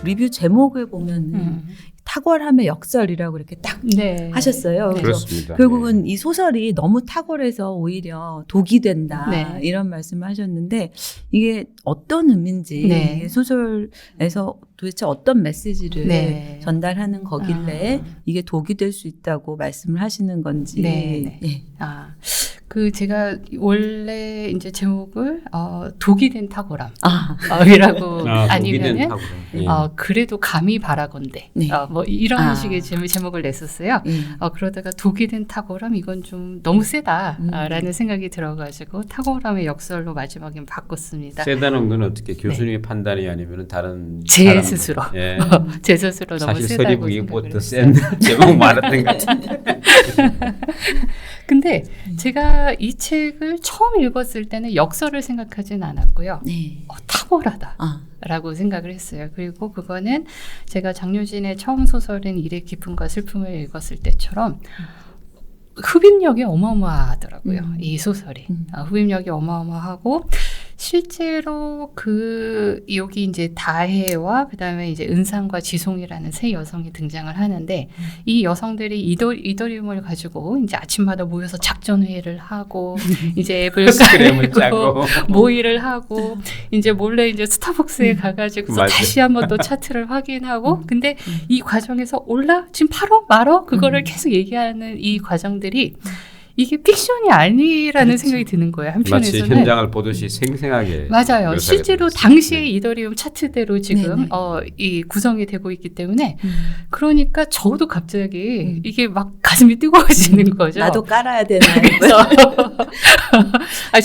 리뷰 제목을 보면 탁월함의 역설이라고 이렇게 딱 네. 하셨어요. 네. 그래서 그렇습니다. 결국은 네. 이 소설이 너무 탁월해서 오히려 독이 된다. 네. 이런 말씀을 하셨는데 이게 어떤 의미인지 네. 이게 소설에서 도대체 어떤 메시지를 네. 전달하는 거길래 이게 독이 될 수 있다고 말씀을 하시는 건지. 네. 예. 제가 원래 이제 제목을 독이 된 탁월함 아. 이라고 독이 된 아니면은 탁월함. 예. 그래도 감히 바라건대 네. 뭐 이런 아. 식의 제목을 냈었어요. 예. 그러다가 독이 된 탁월함 이건 좀 너무 세다라는 생각이 들어가지고 탁월함의 역설로 마지막엔 바꿨습니다. 세다는 건 어떻게 교수님의 판단이 아니면 다른 제 사람? 스스로 예. 제 스스로 너무 사실 세다고 서리북이 생각을 뭐또 했어요. 센 제목 말했던 것 같은데. 근데 제가 이 책을 처음 읽었을 때는 역설을 생각하진 않았고요. 네. 탁월하다. 아. 라고 생각을 했어요. 그리고 그거는 제가 장유진의 처음 소설인 일의 기쁨과 슬픔을 읽었을 때처럼 흡입력이 어마어마하더라고요. 이 소설이. 흡입력이 어마어마하고 실제로 여기 이제 다혜와 그다음에 이제 은상과 지송이라는 세 여성이 등장을 하는데 이 여성들이 이더리움을 가지고 이제 아침마다 모여서 작전 회의를 하고 이제 앱을 스크램을 짜고 모의를 하고 이제 몰래 이제 스타벅스에 가가지고 다시 한번 또 차트를 확인하고 근데 이 과정에서 지금 팔어 말어 그거를 계속 얘기하는 이 과정들이 이게 픽션이 아니라는 그렇죠. 생각이 드는 거예요. 마치 한편에서는 현장을 보듯이 생생하게 맞아요. 묘사가 실제로 되어 당시의 있습니다. 이더리움 차트대로 지금 네네. 이 구성이 되고 있기 때문에 그러니까 저도 갑자기 이게 막 가슴이 뜨거워지는 거죠. 나도 깔아야 되나. 그래서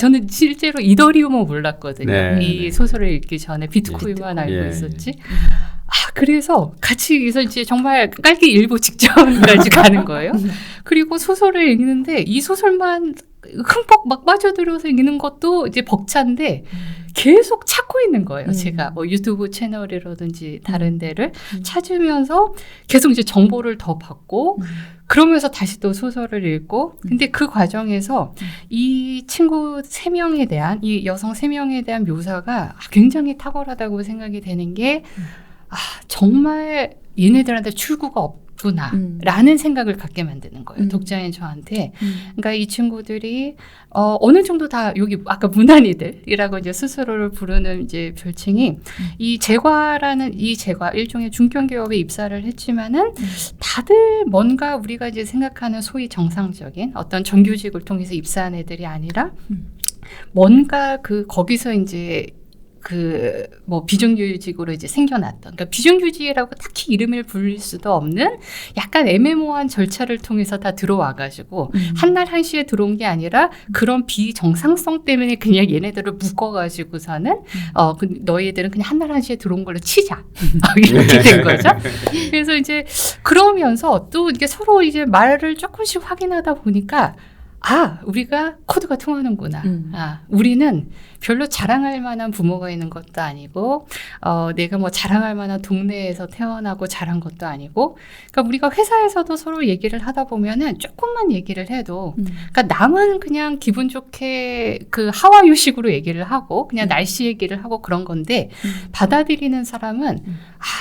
저는 실제로 이더리움은 몰랐거든요. 네, 이 네. 소설을 읽기 전에 비트코인만 알고 예, 있었지. 그래서 같이 해서 이제 정말 깔기 일보 직전까지 가는 거예요. 그리고 소설을 읽는데 이 소설만 흠뻑 막 빠져들어서 읽는 것도 이제 벅찬데 계속 찾고 있는 거예요. 제가 뭐 유튜브 채널이라든지 다른 데를 찾으면서 계속 이제 정보를 더 받고 그러면서 다시 또 소설을 읽고 근데 그 과정에서 이 친구 3명에 대한 이 여성 3명에 대한 묘사가 굉장히 탁월하다고 생각이 되는 게 정말 얘네들한테 출구가 없구나 라는 생각을 갖게 만드는 거예요. 독자인 저한테. 그러니까 이 친구들이 어느 정도 다 여기 아까 무난이들이라고 이제 스스로를 부르는 이제 별칭이 이 재과라는 일종의 중견기업에 입사를 했지만은 다들 뭔가 우리가 이제 생각하는 소위 정상적인 어떤 정규직을 통해서 입사한 애들이 아니라 뭔가 거기서 이제 비정규직으로 이제 생겨났던, 그러니까 비정규직이라고 딱히 이름을 불릴 수도 없는 약간 애매모호한 절차를 통해서 다 들어와가지고 한날 한시에 들어온 게 아니라 그런 비정상성 때문에 그냥 얘네들을 묶어가지고서는 너희들은 그냥 한날 한시에 들어온 걸로 치자 이렇게 된 거죠. 그래서 이제 그러면서 또 이게 서로 이제 말을 조금씩 확인하다 보니까 우리가 코드가 통하는구나. 우리는 별로 자랑할 만한 부모가 있는 것도 아니고, 내가 뭐 자랑할 만한 동네에서 태어나고 자란 것도 아니고, 그러니까 우리가 회사에서도 서로 얘기를 하다 보면은 조금만 얘기를 해도, 그러니까 남은 그냥 기분 좋게 하와유식으로 얘기를 하고, 그냥 날씨 얘기를 하고 그런 건데, 받아들이는 사람은,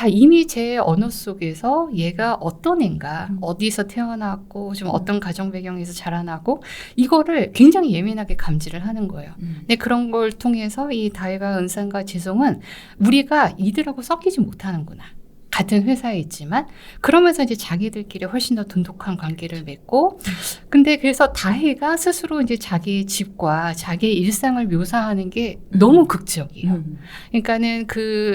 이미 제 언어 속에서 얘가 어떤 애인가, 어디서 태어났고, 좀 어떤 가정 배경에서 자라나고, 이거를 굉장히 예민하게 감지를 하는 거예요. 근데 그런 걸 통해서 이 다혜와 은상과 지송은 우리가 이들하고 섞이지 못하는구나. 같은 회사에 있지만 그러면서 이제 자기들끼리 훨씬 더 돈독한 관계를 맺고 근데 그래서 다혜가 스스로 이제 자기 집과 자기의 일상을 묘사하는 게 너무 극적이에요. 그러니까는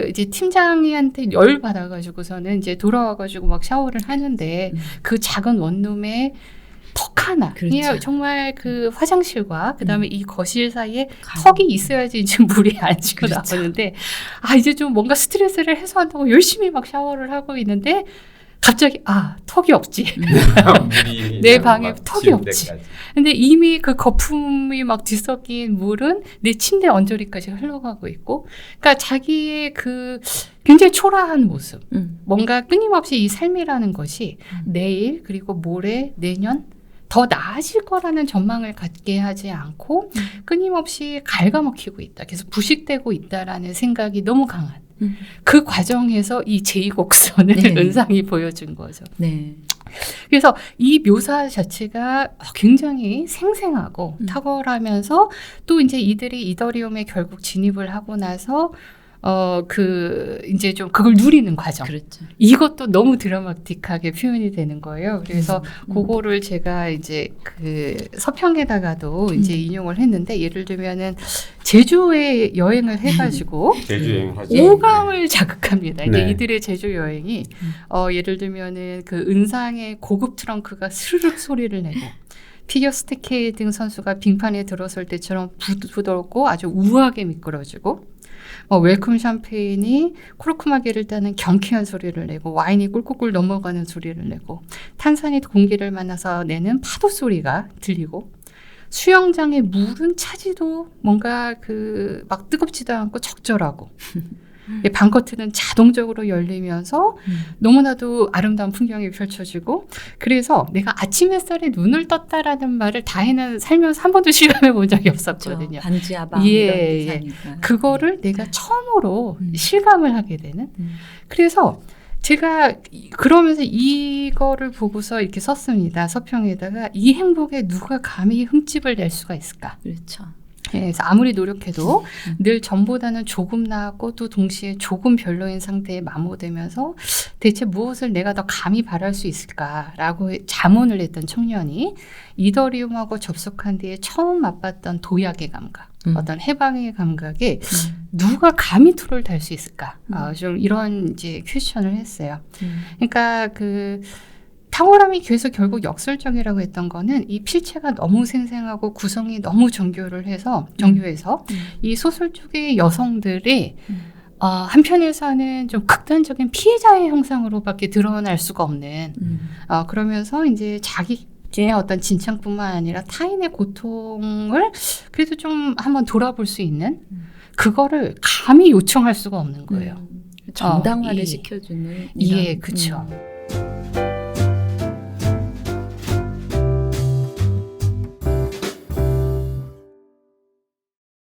이제 팀장이한테 열 받아가지고서는 이제 돌아와가지고 막 샤워를 하는데 그 작은 원룸에 턱 하나. 그렇죠. 그냥 정말 화장실과 그다음에 이 거실 사이에 턱이 있어야지 지금 물이 안 지고 그렇죠. 나오는데 이제 좀 뭔가 스트레스를 해소한다고 열심히 막 샤워를 하고 있는데 갑자기 턱이 없지. 내 방에 턱이 없지. 근데 이미 그 거품이 막 뒤섞인 물은 내 침대 언저리까지 흘러가고 있고 그러니까 자기의 굉장히 초라한 모습. 뭔가 끊임없이 이 삶이라는 것이 내일 그리고 모레 내년 더 나아질 거라는 전망을 갖게 하지 않고 끊임없이 갉아먹히고 있다. 계속 부식되고 있다라는 생각이 너무 강한 그 과정에서 이 제2곡선을 네. 은상이 보여준 거죠. 네. 그래서 이 묘사 자체가 굉장히 생생하고 탁월하면서 또 이제 이들이 이더리움에 결국 진입을 하고 나서 이제 좀 그걸 누리는 과정. 그렇죠. 이것도 너무 드라마틱하게 표현이 되는 거예요. 그래서 그거를 제가 이제 그 서평에다가도 이제 인용을 했는데 예를 들면은 제주에 여행을 해가지고 제주 여행하죠. 오감을 자극합니다. 이제 네. 이들의 제주 여행이 예를 들면은 그 은상의 고급 트렁크가 스르륵 소리를 내고 피겨 스케이팅 선수가 빙판에 들어설 때처럼 부드럽고 아주 우아하게 미끄러지고 웰컴 샴페인이 코르크마개를 따는 경쾌한 소리를 내고 와인이 꿀꿀꿀 넘어가는 소리를 내고 탄산이 공기를 만나서 내는 파도 소리가 들리고 수영장의 물은 차지도 뭔가 막 뜨겁지도 않고 적절하고 방커트는 자동적으로 열리면서 너무나도 아름다운 풍경이 펼쳐지고 그래서 내가 아침 햇살에 눈을 떴다라는 말을 다해는 살면서 한 번도 실감해 본 적이 없었거든요. 반지하방 예, 이런 예. 대사니까. 그거를 내가 처음으로 실감을 하게 되는. 그래서 제가 그러면서 이거를 보고서 이렇게 썼습니다. 서평에다가 이 행복에 누가 감히 흠집을 낼 수가 있을까? 그렇죠. 예, 그래서 아무리 노력해도 늘 전보다는 조금 나았고 또 동시에 조금 별로인 상태에 마모되면서 대체 무엇을 내가 더 감히 바랄 수 있을까라고 자문을 했던 청년이 이더리움하고 접속한 뒤에 처음 맛봤던 도약의 감각, 어떤 해방의 감각에 누가 감히 토를 달 수 있을까? 좀 이런 이제 퀘스천을 했어요. 그러니까 탁월함이 계속 결국 역설적이라고 했던 거는 이 필체가 너무 생생하고 구성이 너무 정교해서 이 소설 쪽의 여성들이 한편에서는 좀 극단적인 피해자의 형상으로밖에 드러날 수가 없는 그러면서 이제 자기의 어떤 진창뿐만 아니라 타인의 고통을 그래도 좀 한번 돌아볼 수 있는 그거를 감히 요청할 수가 없는 거예요. 정당화를 예. 시켜주는 예, 이런, 그렇죠.